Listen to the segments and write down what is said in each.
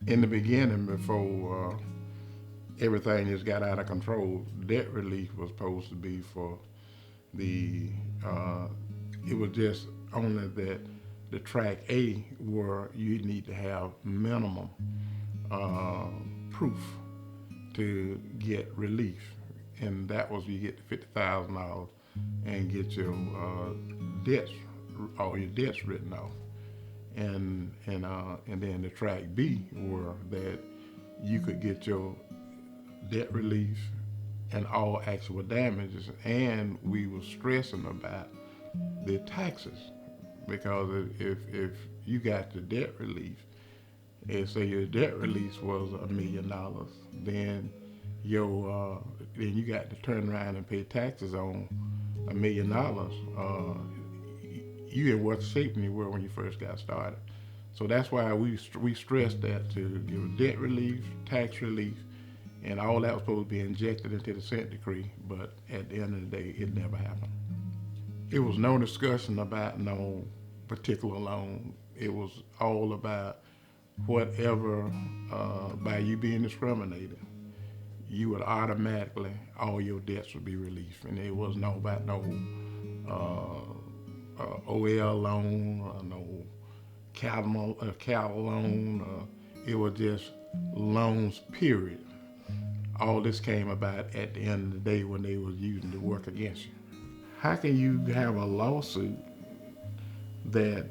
in the beginning, before everything just got out of control, debt relief was supposed to be for the. Uh, it was just only that the track A where you need to have minimum uh, proof to get relief, and that was you get $50,000 and get your debts, all your debts written off, and then the track B were that you could get your debt relief and all actual damages, and we were stressing about the taxes because if you got the debt relief, and say your debt release was $1 million, then then you got to turn around and pay taxes on $1 million. You in worse shape than you were when you first got started. So that's why we stressed that to give debt relief, tax relief, and all that was supposed to be injected into the consent decree. But at the end of the day, it never happened. It was no discussion about no particular loan. It was all about whatever, by you being discriminated, you would automatically, all your debts would be released. And it was no about no OL loan or no cattle loan. It was just loans, period. All this came about at the end of the day when they was using to work against you. How can you have a lawsuit that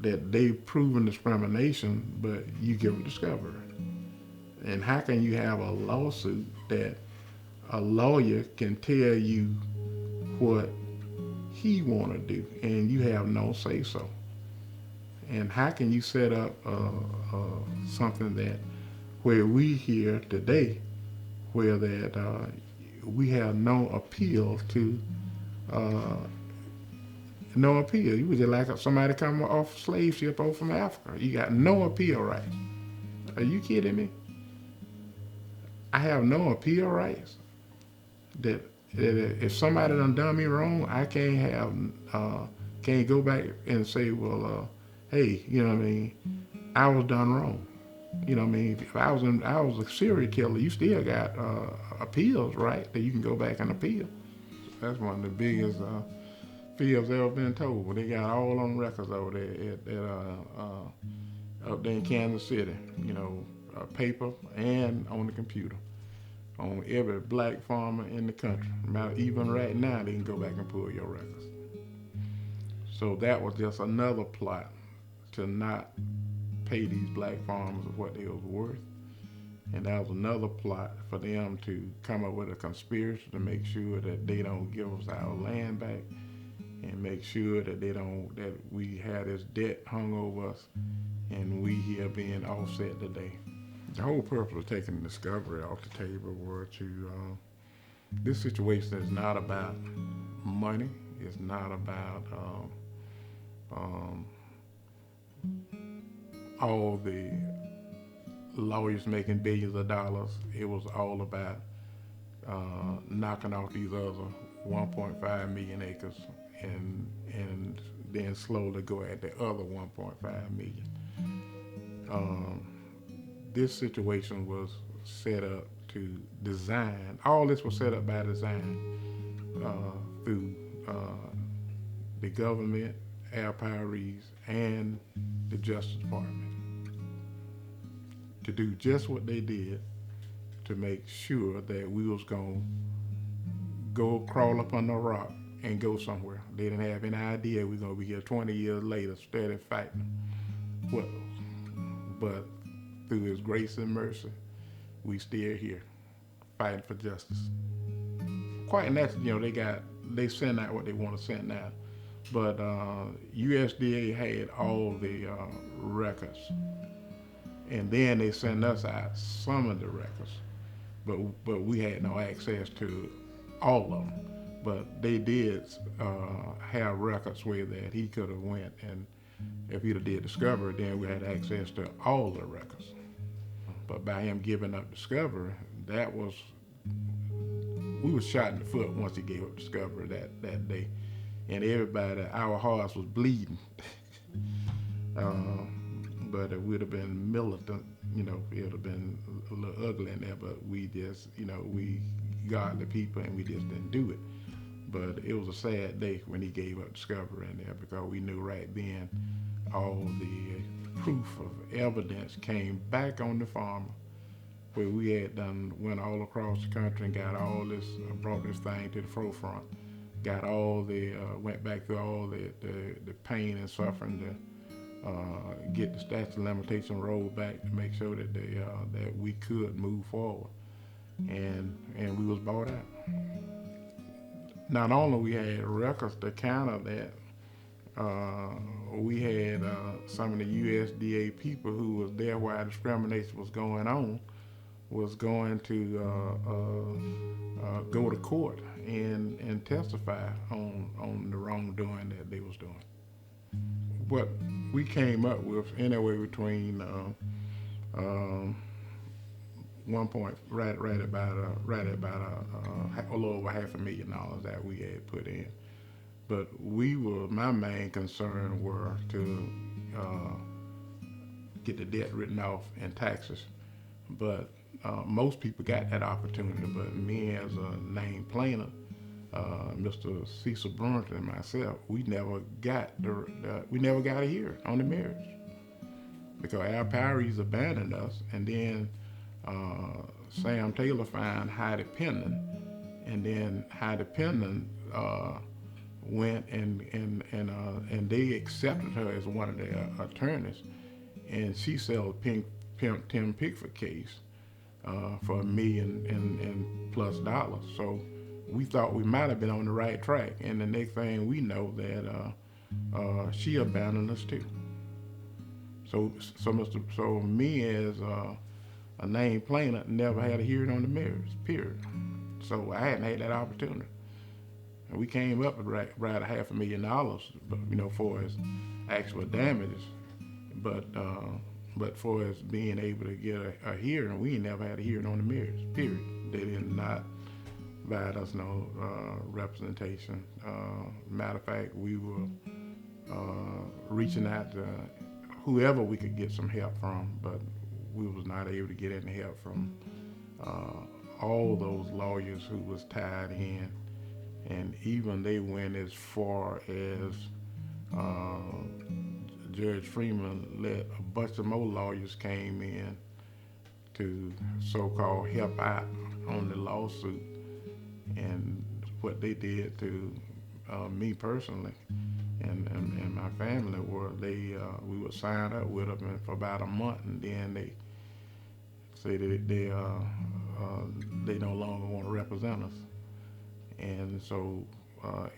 they've proven discrimination, but you give a discovery? And how can you have a lawsuit that a lawyer can tell you what he want to do and you have no say so? And how can you set up something that where we here today, where that we have no appeal to, uh, no appeal. You was just like somebody coming off slave ship over from Africa. You got no appeal rights. Are you kidding me? I have no appeal rights. That if somebody done me wrong, I can't go back and say, well, hey, you know what I mean? I was done wrong. You know what I mean? If I was a serial killer, you still got appeals, right? That you can go back and appeal. That's one of the biggest fields ever been told. They got all on records over there up there in Kansas City. You know, paper and on the computer on every black farmer in the country. Even right now, they can go back and pull your records. So that was just another plot to not pay these black farmers what they was worth. And that was another plot for them to come up with a conspiracy to make sure that they don't give us our land back and make sure that that we had this debt hung over us and we here being offset today. The whole purpose of taking the discovery off the table were to, this situation is not about money. It's not about um, all the lawyers making billions of dollars. It was all about knocking off these other 1.5 million acres and then slowly go at the other 1.5 million. This situation was set up to design. All this was set up by design through the government, our powers, and the Justice Department to do just what they did to make sure that we was gonna go crawl up on the rock and go somewhere. They didn't have any idea we were gonna be here 20 years later, steady fighting. Well, but through His grace and mercy, we still here, fighting for justice. Quite naturally, you know, they send out what they want to send out, but USDA had all the records, and then they send us out some of the records, but we had no access to all of them. But they did have records where that he could have went, and if he'd have did discovery, then we had access to all the records. But by him giving up discovery, we was shot in the foot once he gave up discovery that day, and everybody, our hearts was bleeding. But but it would have been militant, it would have been a little ugly in there, but we just, we godly people and we just didn't do it. But it was a sad day when he gave up Discovery in there, because we knew right then all the proof of evidence came back on the farmer, where we had went all across the country and got all this, brought this thing to the forefront, got all went back through all the pain and suffering to get the statute of limitation rolled back to make sure that that we could move forward, and we was bought out. Not only we had records to counter that, we had some of the USDA people who was there while discrimination was going on, was going to go to court and testify on the wrongdoing that they was doing. What we came up with anywhere between right about a little over $500,000 that we had put in. But my main concern were to get the debt written off and taxes. But most people got that opportunity, but me as a named plaintiff, Mr. Cecil Brunton and myself, we never got a hearing on the merits, because our Powries abandoned us, and then Sam Taylor found Heidi Pendon, and then Heidi Pendon went and they accepted her as one of their attorneys, and she settled Tim Pigford case for $1 million and plus dollars. So we thought we might have been on the right track, and the next thing we know that she abandoned us too. So me as a named plaintiff never had a hearing on the merits, period. So I hadn't had that opportunity. And we came up with right $500,000, for his actual damages, but for us being able to get a hearing, we never had a hearing on the merits, period. They did not provide us no representation. Matter of fact, we were reaching out to whoever we could get some help from, but we was not able to get any help from all those lawyers who was tied in, and even they went as far as Judge Freeman let a bunch of more lawyers came in to so-called help out on the lawsuit. And what they did to me personally and my family were we would sign up with them for about a month, and then they say that they no longer want to represent us. And so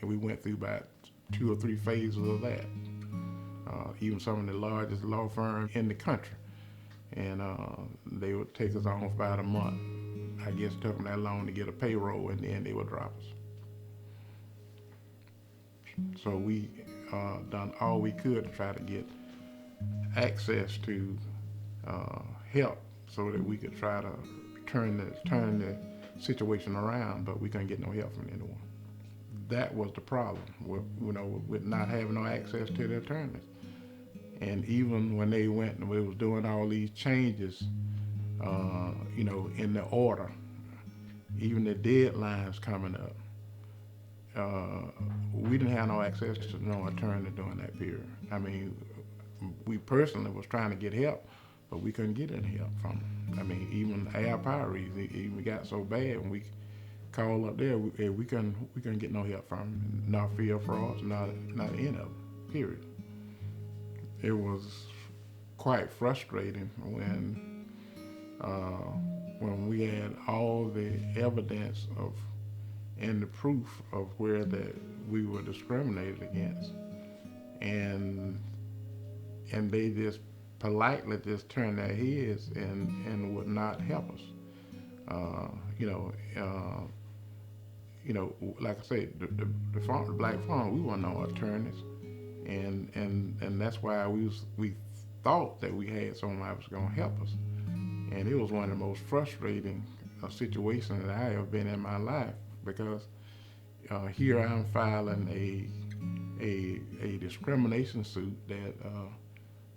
we went through about 2 or 3 phases of that. Even some of the largest law firms in the country, and they would take us on for about a month. I guess it took them that long to get a payroll, and then they would drop us. So we done all we could to try to get access to help, so that we could try to turn the situation around, but we couldn't get no help from anyone. That was the problem, with not having no access to the attorneys. And even when they went and we was doing all these changes, in the order, even the deadlines coming up, we didn't have no access to no attorney during that period. I mean, we personally was trying to get help, but we couldn't get any help from them. I mean, even our Powries, even got so bad when we called up there, we couldn't get no help from them. Not fear frauds, not any of them, period. It was quite frustrating when we had all the evidence and the proof of where that we were discriminated against, and they just politely just turned their heads and would not help us. Like I said, the black farm, we weren't no attorneys. And that's why we thought that we had someone that was going to help us. And it was one of the most frustrating situations that I have been in my life, because here I'm filing a discrimination suit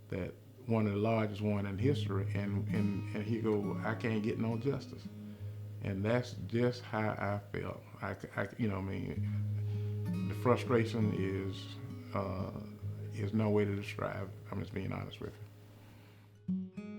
that one of the largest one in history, and he go, I can't get no justice. And that's just how I felt. You know, I mean, the frustration is no way to describe it. I'm just being honest with you.